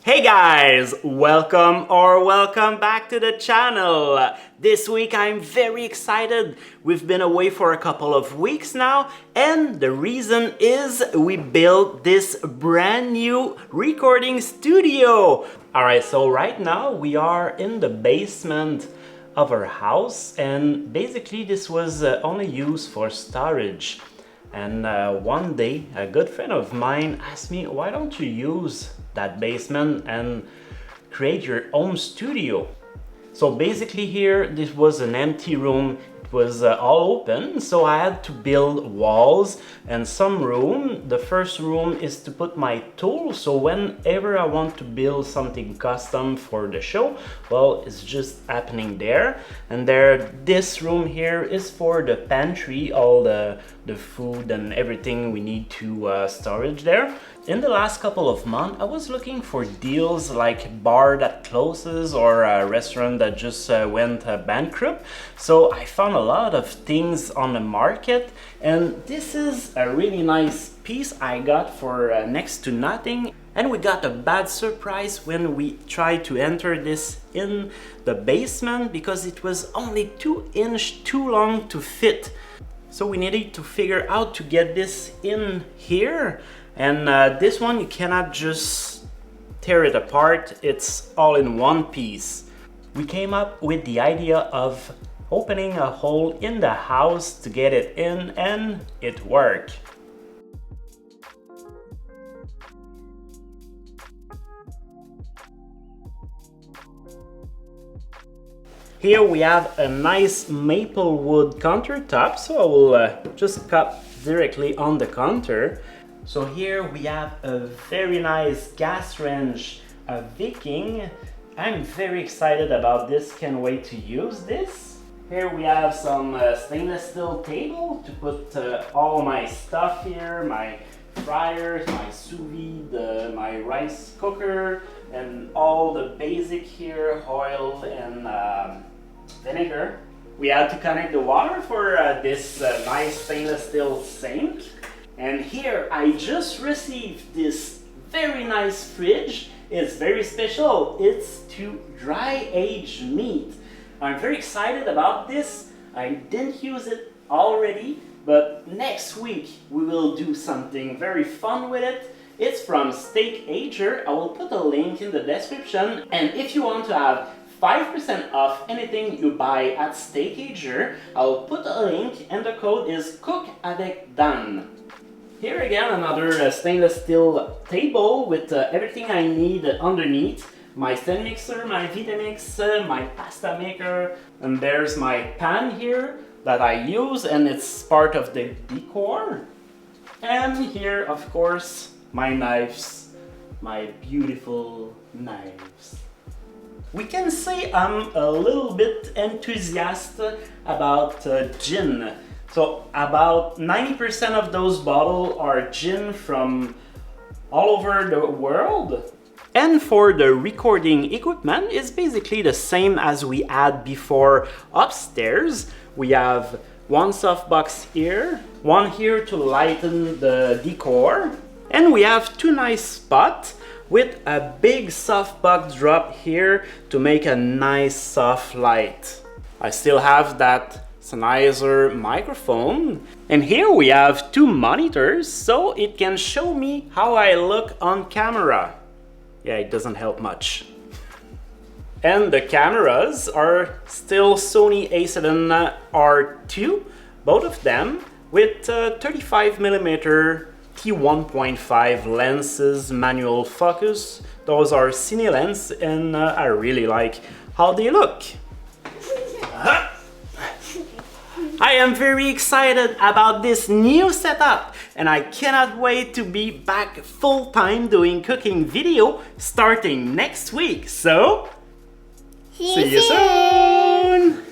Hey guys, welcome back to the channel. This week I'm very excited. We've been away for a couple of weeks now, and the reason is we built this brand new recording studio. Alright, so right now we are in the basement of our house, and basically this was only used for storage. And one day a good friend of mine asked me, why don't you use that basement and create your own studio? So basically here, this was an empty room. It was all open, so I had to build walls and some room. The first room is to put my tools, so whenever I want to build something custom for the show, well, it's just happening there. And this room here is for the pantry, all the food and everything we need to storage there. In the last couple of months, I was looking for deals like bar that closes or a restaurant that just went bankrupt. So I found a lot of things on the market, and this is a really nice piece I got for next to nothing. And we got a bad surprise when we tried to enter this in the basement because it was only 2 inches too long to fit. So we needed to figure out to get this in here. And this one, you cannot just tear it apart, it's all in one piece. We came up with the idea of opening a hole in the house to get it in, and it worked. Here we have a nice maple wood countertop, so I will just cut directly on the counter. So here we have a very nice gas range, a Viking. I'm very excited about this, can't wait to use this. Here we have some stainless steel table to put all my stuff here, my fryers, my sous vide, my rice cooker, and all the basic here, oil and vinegar. We had to connect the water for this nice stainless steel sink. And here I just received this very nice fridge. It's very special. It's to dry age meat. I'm very excited about this. I didn't use it already, but next week we will do something very fun with it. It's from Steak Ager. I will put a link in the description. And if you want to have 5% off anything you buy at Steak Ager, I'll put a link, and the code is Cook Avec Dan. Here again, another stainless steel table with everything I need underneath. My stand mixer, my Vitamix, my pasta maker, and there's my pan here that I use, and it's part of the decor. And here, of course, my knives, my beautiful knives. We can say I'm a little bit enthusiastic about gin. So about 90% of those bottles are gin from all over the world. And for the recording equipment, it's basically the same as we had before upstairs. We have one softbox here, one here to lighten the decor, and we have 2 nice spots with a big softbox drop here to make a nice soft light. I still have that Sennheiser microphone, and here we have 2 monitors so it can show me how I look on camera. Yeah, it doesn't help much. And the cameras are still Sony a7R2, both of them with 35mm t1.5 lenses, manual focus. Those are cine lens, and I really like how they look. I am very excited about this new setup, and I cannot wait to be back full-time doing cooking video starting next week. So, see you soon!